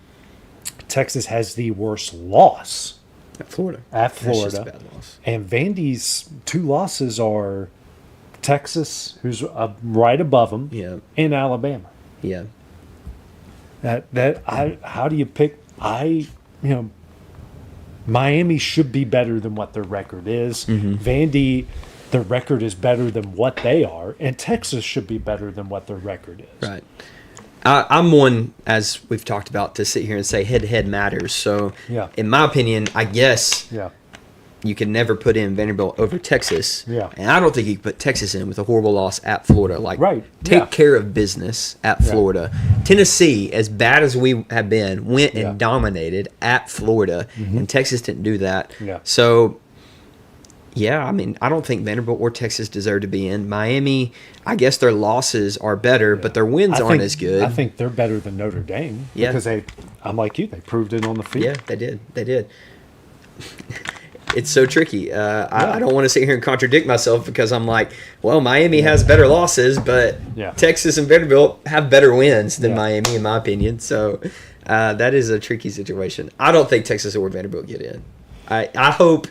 Texas has the worst loss at Florida. That's just a bad loss. And Vandy's 2 losses are Texas, who's right above them, and Alabama. Yeah. How do you pick? Miami should be better than what their record is. Mm-hmm. Vandy, their record is better than what they are, and Texas should be better than what their record is. Right. I'm one, as we've talked about, to sit here and say head-to-head matters. So, in my opinion, I guess you can never put in Vanderbilt over Texas. Yeah. And I don't think you can put Texas in with a horrible loss at Florida. Like, take care of business at Florida. Tennessee, as bad as we have been, went and dominated at Florida, and Texas didn't do that. Yeah. So, I don't think Vanderbilt or Texas deserve to be in. Miami, I guess their losses are better, but their wins aren't as good. I think they're better than Notre Dame. Yeah. Because I'm like you, they proved it on the field. Yeah, they did. It's so tricky. I don't want to sit here and contradict myself because I'm like, well, Miami has better losses, but Texas and Vanderbilt have better wins than Miami, in my opinion. So that is a tricky situation. I don't think Texas or Vanderbilt get in. I hope,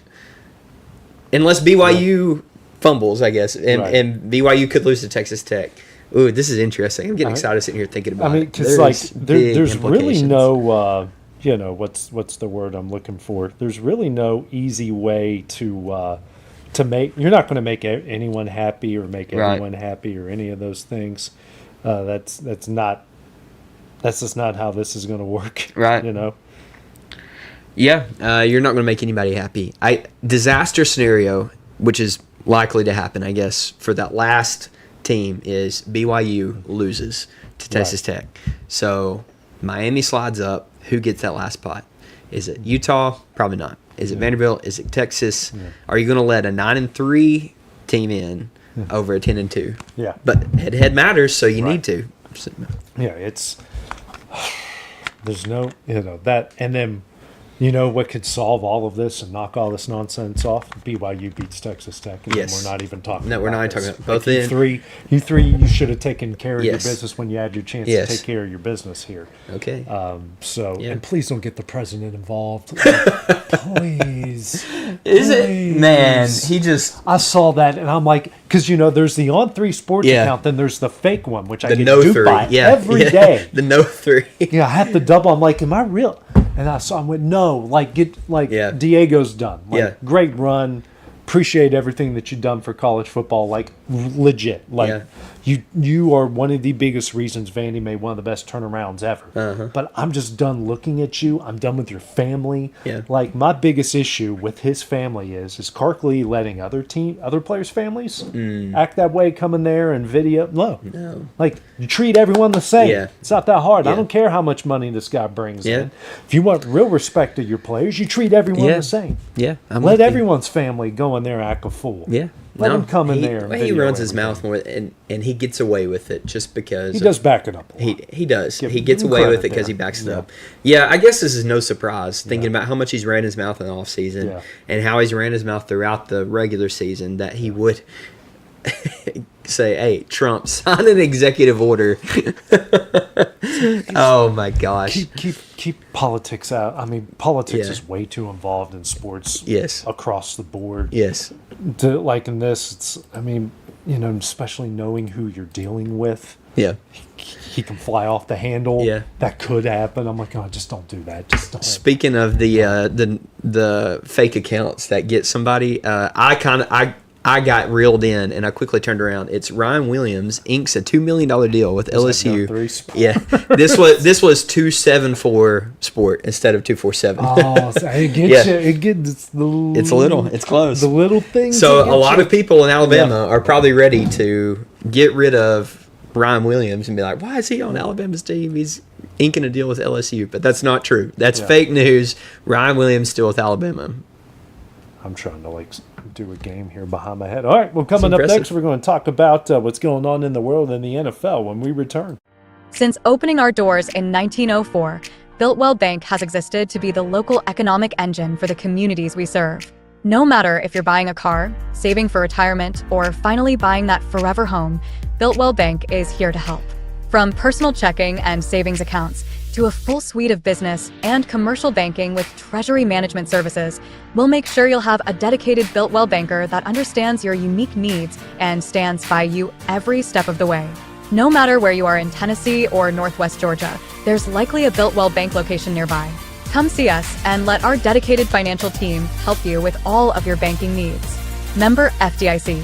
unless BYU fumbles, I guess, and BYU could lose to Texas Tech. Ooh, this is interesting. I'm getting excited sitting here thinking about it. I mean, because there's really no, what's the word I'm looking for? There's really no easy way to make. You're not going to make anyone happy or make everyone happy or any of those things. That's just not how this is going to work. Right. Yeah, you're not going to make anybody happy. Disaster scenario, which is likely to happen, I guess, for that last team is BYU loses to Texas Tech. So Miami slides up. Who gets that last spot? Is it Utah? Probably not. Is it Vanderbilt? Is it Texas? Yeah. Are you going to let a 9-3 team in over a 10-2? Yeah. But head-to-head matters, so you need to. Yeah, there's no, that, and then, what could solve all of this and knock all this nonsense off? BYU beats Texas Tech. And we're not even talking about we're not even talking about both. You three, you should have taken care of your business when you had your chance to take care of your business here. Okay. And please don't get the president involved. Please. Is it? Man, he just... I saw that, and I'm like, because, there's the On3 Sports account, then there's the fake one, which I get duped by every day. The No 3. I have to double. I'm like, am I real? And I saw him went, no, Diego's done. Great run. Appreciate everything that you've done for college football. Legit. You are one of the biggest reasons Vandy made one of the best turnarounds ever. But I'm just done looking at you. I'm done with your family. Yeah. My biggest issue with his family is Karkley letting other players' families act that way, come in there and video. No. You treat everyone the same. Yeah. It's not that hard. I don't care how much money this guy brings in. If you want real respect of your players, you treat everyone the same. Yeah. Let everyone's family go in there and act a fool. Yeah. Let him come in there. He runs his mouth more, and he gets away with it just because he does back it up. He does. He gets away with it because he backs it up. Yeah, I guess this is no surprise thinking about how much he's ran his mouth in the off season and how he's ran his mouth throughout the regular season that he would say, "Hey, Trump, sign an executive order." Oh my gosh! Keep politics out. I mean, politics is way too involved in sports. Yes, across the board. Yes, in this, it's. I mean, especially knowing who you're dealing with. Yeah, he can fly off the handle. Yeah, that could happen. I'm like, oh, just don't do that. Just don't. Speaking of the fake accounts that get somebody, I got reeled in, and I quickly turned around. It's Ryan Williams inks a $2 million deal with LSU. Yeah, this was 274 Sport instead of 247. Oh, so it gets you. It's close. The little things. So a lot of people in Alabama are probably ready to get rid of Ryan Williams and be like, "Why is he on Alabama's team? He's inking a deal with LSU." But that's not true. That's fake news. Ryan Williams still with Alabama. I'm trying to do a game here behind my head. All right, well, coming up next, we're going to talk about what's going on in the world in the NFL when we return. Since opening our doors in 1904, Builtwell Bank has existed to be the local economic engine for the communities we serve. No matter if you're buying a car, saving for retirement, or finally buying that forever home, Builtwell Bank is here to help. From personal checking and savings accounts to a full suite of business and commercial banking with treasury management services, we'll make sure you'll have a dedicated Builtwell banker that understands your unique needs and stands by you every step of the way. No matter where you are in Tennessee or Northwest Georgia, there's likely a Builtwell Bank location nearby. Come see us and let our dedicated financial team help you with all of your banking needs. Member FDIC.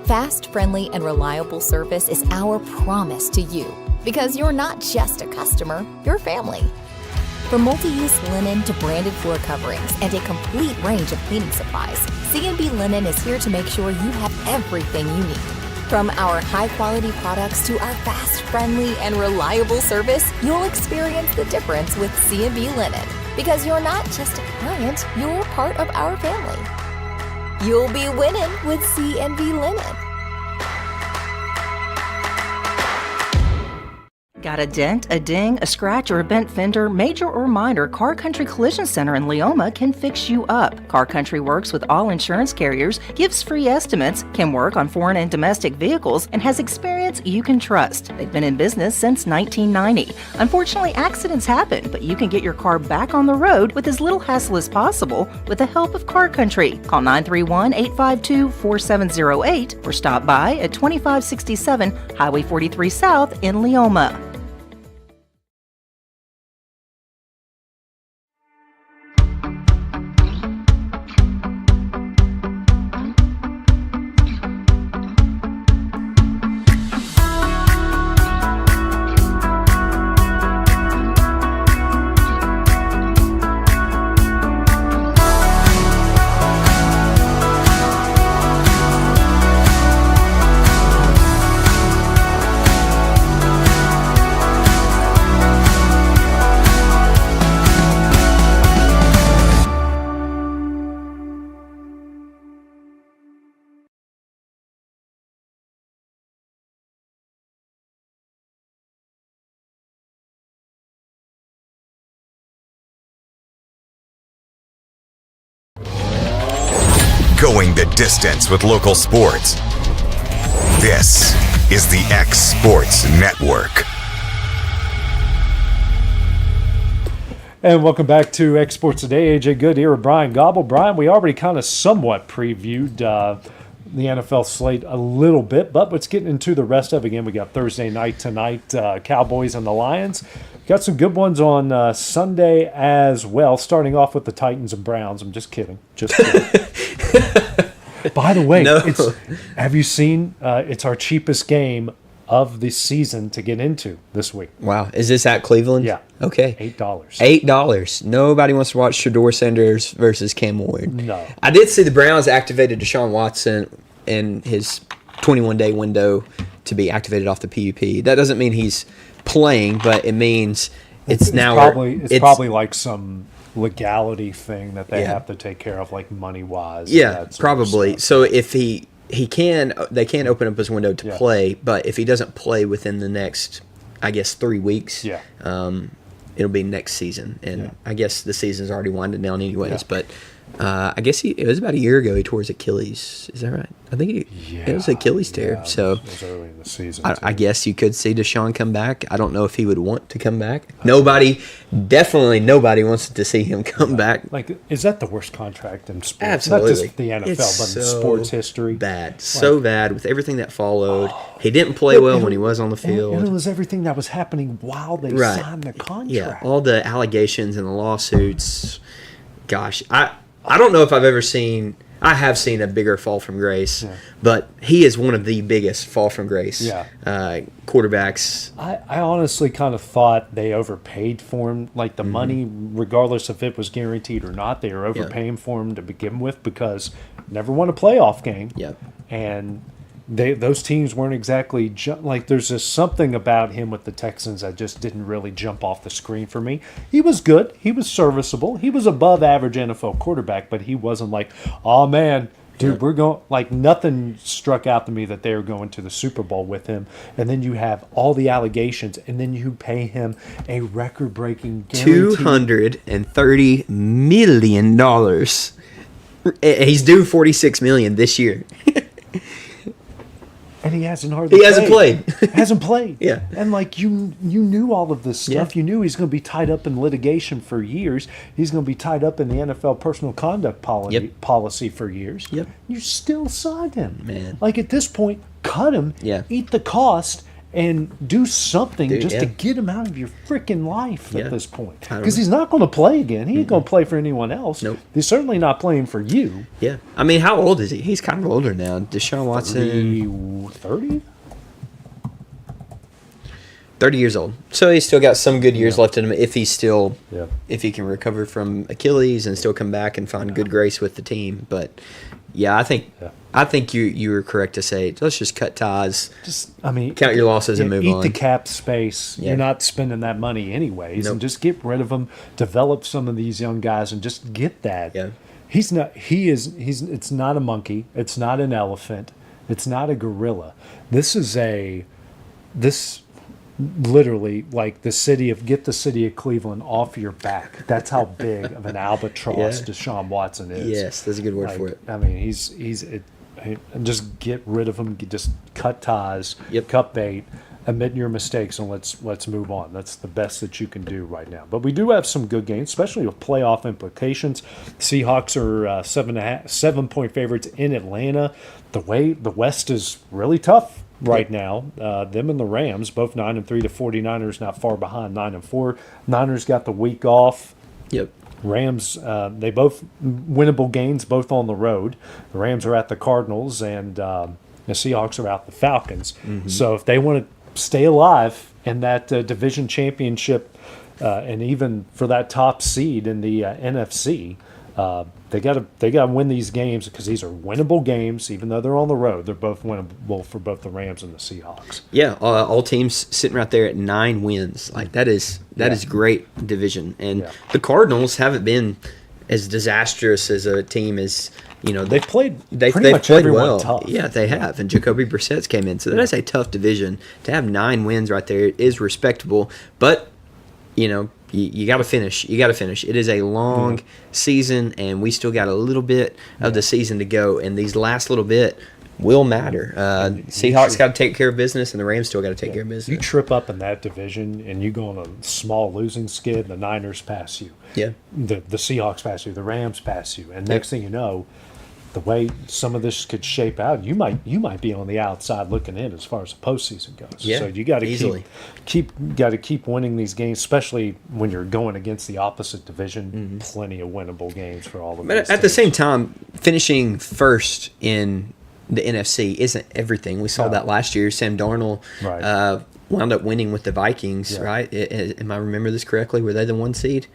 Fast, friendly, and reliable service is our promise to you because you're not just a customer, you're family. From multi-use linen to branded floor coverings and a complete range of cleaning supplies, C&B Linen is here to make sure you have everything you need. From our high-quality products to our fast, friendly, and reliable service, you'll experience the difference with C&B Linen because you're not just a client, you're part of our family. You'll be winning with C&B Linen. Got a dent, a ding, a scratch, or a bent fender? Major or minor, Car Country Collision Center in Leoma can fix you up. Car Country works with all insurance carriers, gives free estimates, can work on foreign and domestic vehicles, and has experience you can trust. They've been in business since 1990. Unfortunately, accidents happen, but you can get your car back on the road with as little hassle as possible with the help of Car Country. Call 931-852-4708 or stop by at 2567 Highway 43 South in Leoma. Going the distance with local sports. This is the X Sports Network. And welcome back to X Sports Today. AJ Good here with Brian Gobble. Brian, we already kind of somewhat previewed the NFL slate a little bit, but let's get into the rest of it. Again, we got Thursday night tonight, Cowboys and the Lions. Got some good ones on Sunday as well, starting off with the Titans and Browns. I'm just kidding. Just kidding. By the way, have you seen it's our cheapest game of the season to get into this week. Wow. Is this at Cleveland? Yeah. Okay. $8. $8. Nobody wants to watch Shedeur Sanders versus Cam Ward. No. I did see the Browns activated Deshaun Watson in his 21-day window to be activated off the PUP. That doesn't mean he's playing, but it means it's probably like some legality thing that they have to take care of, like money-wise. Yeah, probably. So if they can open up his window to play, but if he doesn't play within the next, I guess, 3 weeks, it'll be next season. And I guess the season's already winding down anyways. But I guess it was about a year ago he tore his Achilles. Is that right? I think it was Achilles tear. Yeah, so it was early in the season. I guess you could see Deshaun come back. I don't know if he would want to come back. Definitely nobody wants to see him come back. Like, is that the worst contract in sports? Absolutely. Not just the NFL, but in sports history. Bad. So bad with everything that followed. He didn't play well when he was on the field. And it was everything that was happening while they signed the contract. Yeah, all the allegations and the lawsuits. Gosh, I don't know if I've ever seen – I have seen a bigger fall from grace, but he is one of the biggest fall from grace quarterbacks. I honestly kind of thought they overpaid for him. Like the money, regardless if it was guaranteed or not, they were overpaying for him to begin with because never won a playoff game. Yep. And those teams weren't exactly like there's just something about him with the Texans that just didn't really jump off the screen for me. He was good. He was serviceable. He was above average NFL quarterback, but he wasn't like, oh man, dude, we're going, like nothing struck out to me that they were going to the Super Bowl with him. And then you have all the allegations, and then you pay him a record-breaking guarantee. $230 million. He's due $46 million this year. And he hasn't played. Hasn't played. Yeah. And like you knew all of this stuff. Yeah. You knew he's going to be tied up in litigation for years. He's going to be tied up in the NFL personal conduct policy for years. Yep. You still signed him. Man. Like at this point, cut him. Yeah. Eat the cost and do something to get him out of your freaking life at this point. Because he's not going to play again. He ain't going to play for anyone else. Nope. He's certainly not playing for you. Yeah. I mean, how old is he? He's kind of older now. Deshaun Watson. 30? 30 years old. So he's still got some good years left in him if he's still, if he can recover from Achilles and still come back and find good grace with the team. But yeah, I think you were correct to say let's just cut ties. Count your losses and move on. Eat the cap space. Yeah. You're not spending that money anyways, and just get rid of them. Develop some of these young guys and just get that. Yeah. He's not. It's not a monkey. It's not an elephant. It's not a gorilla. This literally like get the city of Cleveland off your back. That's how big of an albatross Deshaun Watson is. Yes, that's a good word for it. I mean, just get rid of him. Just cut ties, cut bait, admit your mistakes, and let's move on. That's the best that you can do right now. But we do have some good games, especially with playoff implications. Seahawks are 7-point favorites in Atlanta. The West is really tough right now. Them and the Rams, both 9-3. The 49ers not far behind, 9-4. Niners got the week off. Yep. Rams, they both winnable games, both on the road. The Rams are at the Cardinals, and the Seahawks are out the Falcons. Mm-hmm. So if they want to stay alive in that division championship, and even for that top seed in the NFC, they got to win these games, because these are winnable games. Even though they're on the road, they're both winnable for both the Rams and the Seahawks. Yeah, all teams sitting right there at 9 wins. Like that is great division, and the Cardinals haven't been as disastrous as a team as they've played. They've played well. Tough. Yeah, they have, and Jacoby Brissett's came in, so that's a tough division. To have 9 wins right there is respectable, but you got to finish. You got to finish. It is a long season, and we still got a little bit of the season to go. And these last little bit will matter. Seahawks got to take care of business, and the Rams still got to take care of business. You trip up in that division, and you go on a small losing skid. The Niners pass you. Yeah. The Seahawks pass you. The Rams pass you, and next thing you know, the way some of this could shape out, you might be on the outside looking in as far as the postseason goes. Yeah, so you got to keep winning these games, especially when you're going against the opposite division. Mm-hmm. Plenty of winnable games for all of them. But at the same time, finishing first in the NFC isn't everything. We saw that last year. Sam Darnold wound up winning with the Vikings, right? Am I remember this correctly? Were they the 1 seed?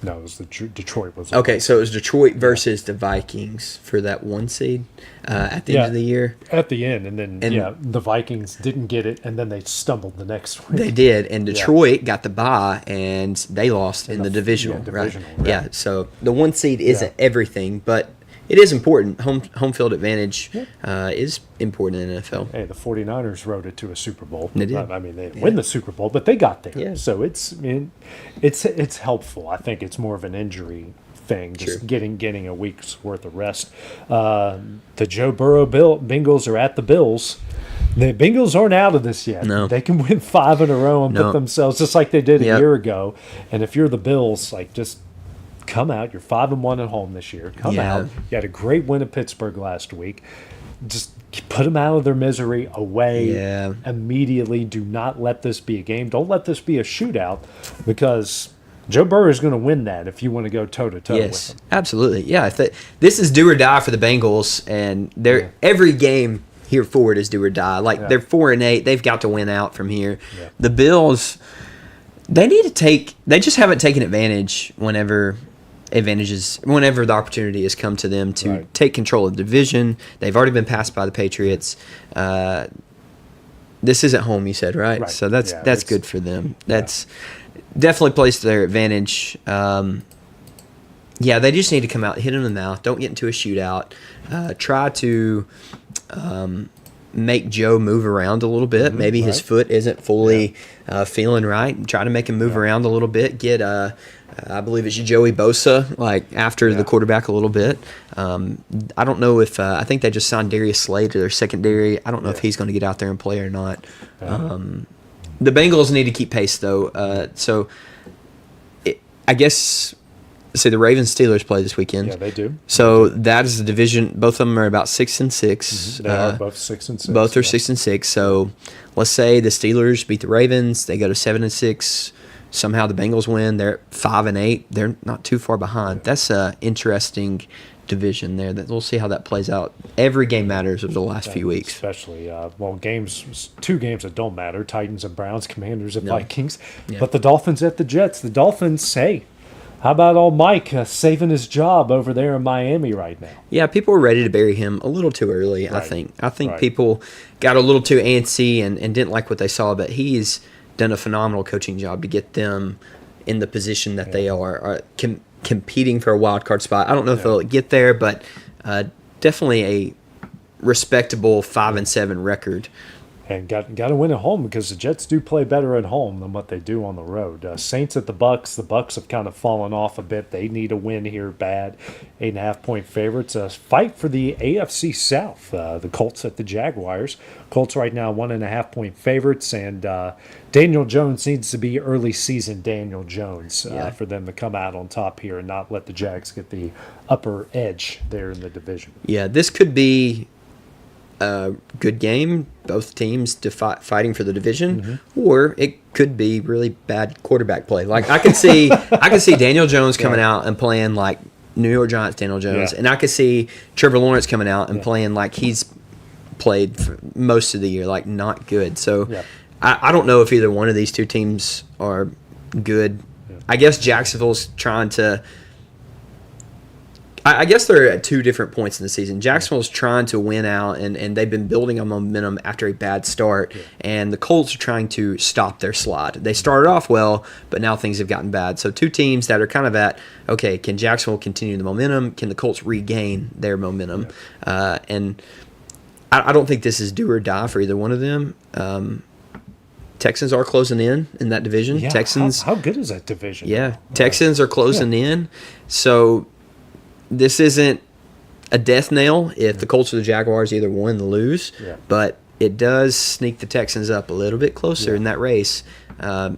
No, it was Detroit. Okay, so it was Detroit versus the Vikings for that 1 seed at the end of the year. At the end, and then the Vikings didn't get it, and then they stumbled the next week. They did, and Detroit got the bye, and they lost in the divisional, right? Yeah, so the 1 seed isn't everything, but it is important. Home field advantage is important in the NFL. Hey, the 49ers rode it to a Super Bowl. They did. I mean, they didn't win the Super Bowl, but they got there. Yeah. So it's helpful. I think it's more of an injury thing, just getting a week's worth of rest. The Joe Burrow Bengals are at the Bills. The Bengals aren't out of this yet. No. They can win 5 in a row and put themselves, just like they did a year ago. And if you're the Bills, just come out. You're 5-1 at home this year. Come out. You had a great win at Pittsburgh last week. Just put them out of their misery away immediately. Do not let this be a game. Don't let this be a shootout, because Joe Burrow is going to win that if you want to go toe-to-toe with him. Absolutely. Yeah, this is do or die for the Bengals, and every game here forward is do or die. They're 4-8. They've got to win out from here. Yeah. The Bills, they just haven't taken advantage whenever the opportunity has come to them to take control of the division. They've already been passed by the Patriots. This is at home, you said, right? So that's good for them. That's definitely plays to their advantage. They just need to come out, hit them in the mouth. Don't get into a shootout. Try to make Joe move around a little bit. Maybe his foot isn't fully feeling right. Try to make him move around a little bit. Get I believe it's Joey Bosa, after the quarterback a little bit. I don't know if I think they just signed Darius Slay to their secondary. I don't know if he's going to get out there and play or not. The Bengals need to keep pace, though. I guess, the Ravens-Steelers play this weekend. Yeah, they do. So that is the division. Both of them are about 6-6. Mm-hmm. They are both 6-6. Both are 6-6. So let's say the Steelers beat the Ravens. They go to 7-6. Somehow the Bengals win. They're 5-8. They're not too far behind. That's an interesting division there. We'll see how that plays out. Every game matters over the last few weeks. Especially, two games that don't matter, Titans and Browns, Commanders and Vikings. Yeah. But the Dolphins at the Jets. The Dolphins, hey, how about old Mike saving his job over there in Miami right now? Yeah, people were ready to bury him a little too early, I think. I think people got a little too antsy and didn't like what they saw, but he's done a phenomenal coaching job to get them in the position that they are competing for a wild card spot. I don't know if they'll get there, but definitely a respectable 5-7 record And got to win at home because the Jets do play better at home than what they do on the road. Saints at the Bucks. The Bucks have kind of fallen off a bit. They need a win here bad. 8.5-point favorites. Fight for the AFC South. The Colts at the Jaguars. Colts right now 1.5-point favorites, and Daniel Jones needs to be early season Daniel Jones for them to come out on top here and not let the Jags get the upper edge there in the division. Yeah, this could be a good game, both teams fighting for the division, or it could be really bad quarterback play. Like I could see Daniel Jones coming out and playing like New York Giants Daniel Jones, and I could see Trevor Lawrence coming out and playing like he's played for most of the year, like not good. So I don't know if either one of these two teams are good. I guess Jacksonville's trying to. I guess they're at two different points in the season. Jacksonville's trying to win out, and they've been building a momentum after a bad start. And the Colts are trying to stop their slide. They started off well, but now things have gotten bad. So two teams that are kind of at, okay, can Jacksonville continue the momentum? Can the Colts regain their momentum? And I don't think this is do or die for either one of them. Texans are closing in that division. Yeah, Texans. How good is that division? Yeah, Texans are closing in. So this isn't a death nail if the Colts or the Jaguars either win or lose, but it does sneak the Texans up a little bit closer in that race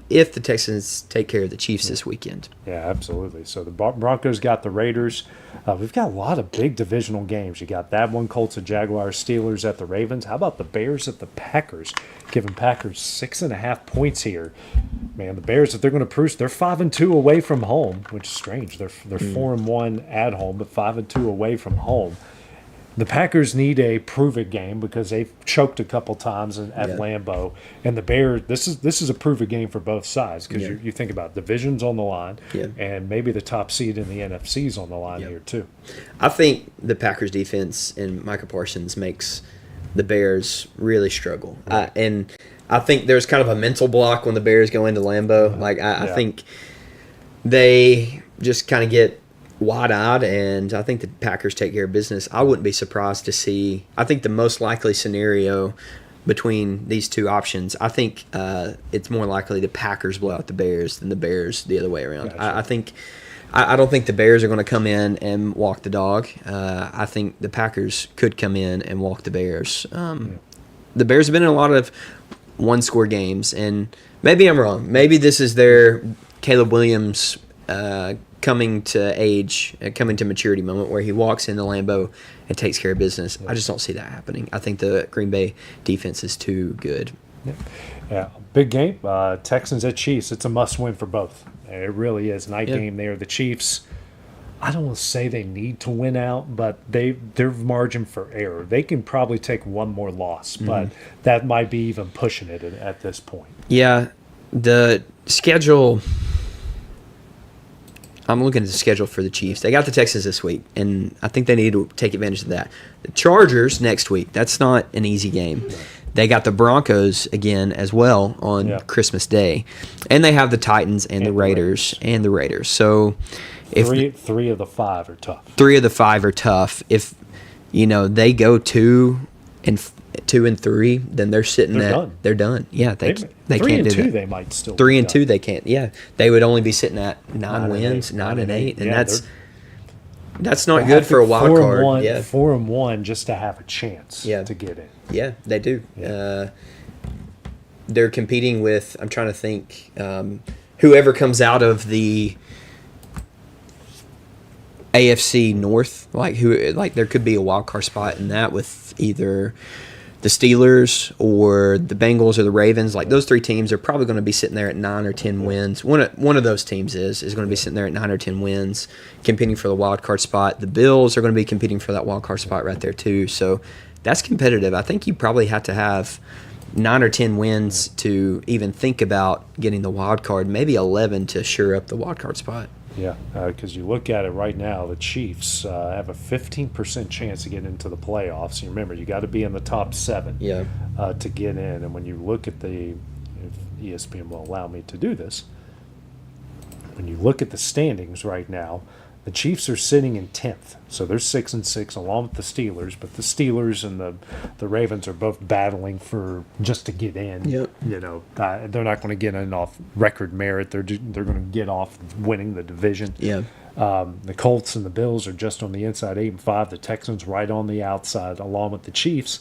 if the Texans take care of the Chiefs this weekend. Yeah, absolutely. So the Broncos got the Raiders. We've got a lot of big divisional games. You got that one, Colts and Jaguars, Steelers at the Ravens. How about the Bears at the Packers? Giving Packers 6.5 points here. Man, the Bears, if they're going to prove, they're 5-2 away from home, which is strange. They're 4-1 at home, but 5-2 away from home. The Packers need a prove-it game because they've choked a couple times at Lambeau. And the Bears, this is a prove-it game for both sides because you think about divisions on the line and maybe the top seed in the NFC's on the line here too. I think the Packers defense and Micah Parsons makes the Bears really struggle. And I think there's kind of a mental block when the Bears go into Lambeau. I think they just kind of get wide-eyed, and I think the Packers take care of business. I wouldn't be surprised to see. I think the most likely scenario between these two options, I think it's more likely the Packers blow out the Bears than the Bears the other way around. Gotcha. I don't think the Bears are going to come in and walk the dog. I think the Packers could come in and walk the Bears. The Bears have been in a lot of one-score games, and maybe I'm wrong. Maybe this is their Caleb Williams coming to maturity moment where he walks into Lambeau and takes care of business. I just don't see that happening. I think the Green Bay defense is too good. Yeah, big game. Texans at Chiefs. It's a must-win for both. It really is. Night game there. The Chiefs, I don't want to say they need to win out, but their margin for error. They can probably take one more loss, but that might be even pushing it at this point. Yeah, the schedule. I'm looking at the schedule for the Chiefs. They got the Texans this week, and I think they need to take advantage of that. The Chargers next week. That's not an easy game. They got the Broncos again as well on Christmas Day, and they have the Titans and the Raiders. So, if three of the five are tough. 3 of the 5 are tough. If they go 2 and 3, then they're sitting there. Done. They're done. Yeah, they can't do 3 and 2. that. They might still. 3 and 2, they can't. Yeah, they would only be sitting at 9 wins, 9 and 8, and that's not good for a wild card. 4-1 just to have a chance to get in. Yeah, they do. Yeah. They're competing with. I'm trying to think. Whoever comes out of the AFC North, there could be a wild card spot in that with either the Steelers or the Bengals or the Ravens. Like those 3 teams are probably going to be sitting there at 9 or 10 wins. One of those teams is going to be sitting there at 9 or 10 wins, competing for the wild card spot. The Bills are going to be competing for that wild card spot right there too. So that's competitive. I think you probably have to have 9 or 10 wins to even think about getting the wild card. Maybe 11 to shore up the wild card spot. Yeah, because you look at it right now, the Chiefs have a 15% chance to get into the playoffs. You remember, you got to be in the top 7 to get in. And when you look at if ESPN will allow me to do this, when you look at the standings right now, The Chiefs are sitting in 10th, so they're 6-6 along with the Steelers. But the Steelers and the Ravens are both battling for just to get in. Yep. You know, they're not going to get in off record merit. They're going to get off winning the division. Yeah. The Colts and the Bills are just on the inside, 8-5. The Texans right on the outside, along with the Chiefs.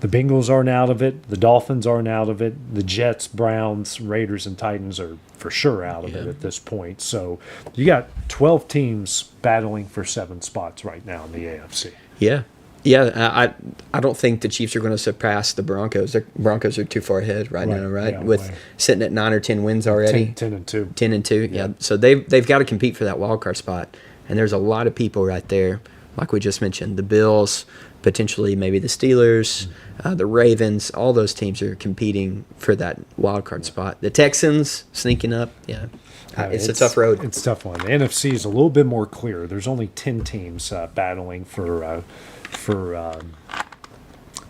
The Bengals aren't out of it. The Dolphins aren't out of it. The Jets, Browns, Raiders, and Titans are for sure out of it at this point. So you got 12 teams battling for 7 spots right now in the AFC. Yeah. Yeah, I don't think the Chiefs are going to surpass the Broncos. The Broncos are too far ahead right now, right? Yeah, with sitting at 9 or 10 wins already. 10-2. 10-2, yeah. So they've got to compete for that wild card spot. And there's a lot of people right there, like we just mentioned, the Bills, potentially maybe the Steelers, the Ravens. All those teams are competing for that wild card spot. The Texans sneaking up, yeah. It's a tough road. It's a tough one. The NFC is a little bit more clear. There's only 10 teams battling for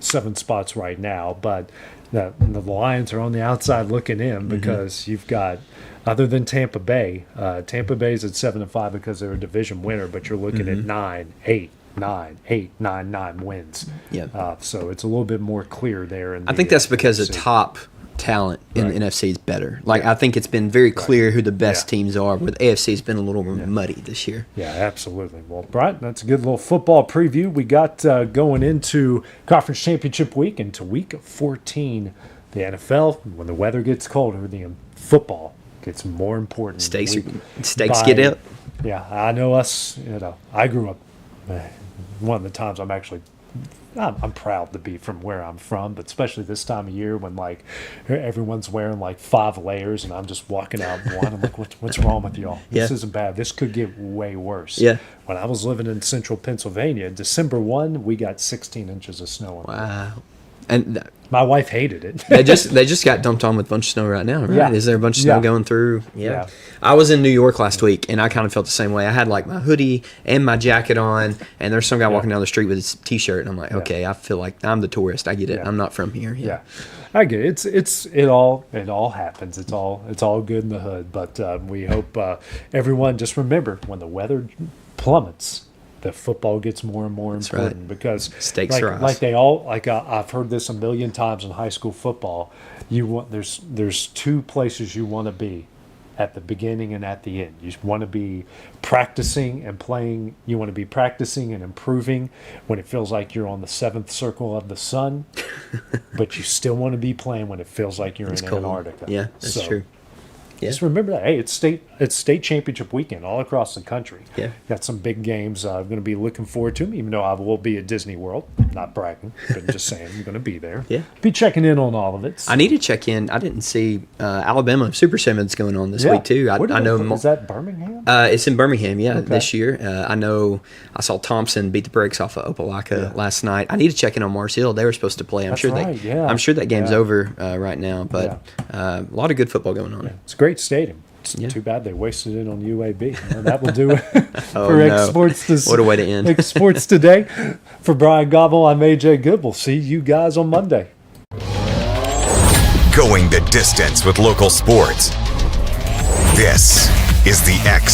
7 spots right now, but the Lions are on the outside looking in because you've got, other than Tampa Bay's at 7-5 because they're a division winner, but you're looking at 9 wins. Yeah. So it's a little bit more clear there. I think that's because the top talent in the NFC is better. I think it's been very clear who the best teams are, where the AFC has been a little muddy this year. Yeah, absolutely. Well, Bryant, that's a good little football preview we got going into Conference Championship Week, into Week 14. The NFL, when the weather gets colder, the football gets more important. Stakes get up. Yeah, I know us. I grew up. One of the times I'm proud to be from where I'm from, but especially this time of year when everyone's wearing 5 layers and I'm just walking out in one. I'm like, what's wrong with y'all? This isn't bad. This could get way worse. Yeah. When I was living in central Pennsylvania, December 1, we got 16 inches of snow. Wow. And my wife hated it. they just got dumped on with a bunch of snow right now, right? Yeah. Is there a bunch of snow going through? Yeah. I was in New York last week, and I kind of felt the same way. I had my hoodie and my jacket on, and there's some guy walking down the street with his T-shirt, and I'm like, okay, I feel like I'm the tourist. I get it. I'm not from here. Yeah. I get it. It all happens. It's all good in the hood. But we hope everyone just remember, when the weather plummets, the football gets more and more important because stakes rise. I've heard this a million times in high school football. There's 2 places you want to be at the beginning and at the end. You want to be practicing and playing. You want to be practicing and improving when it feels like you're on the 7th circle of the sun, but you still want to be playing when it feels like you're in Antarctica. Yeah, that's true. Yeah. Just remember that. Hey, it's state championship weekend all across the country. Yeah. Got some big games I'm going to be looking forward to, even though I will be at Disney World. Not bragging, but just saying I'm going to be there. Yeah. Be checking in on all of it. So. I need to check in. I didn't see Alabama Super Sevens going on this week, too. I know. Is that Birmingham? It's in Birmingham, this year. I know I saw Thompson beat the brakes off of Opelika last night. I need to check in on Mars Hill. They were supposed to play. I'm sure that game's over right now, but a lot of good football going on. Yeah. It's a great stadium. It's too bad they wasted it on UAB. That will do it for X Sports. What a way to end. X Sports Today. For Brian Gobble, I'm AJ Good. We'll see you guys on Monday. Going the distance with local sports. This is the X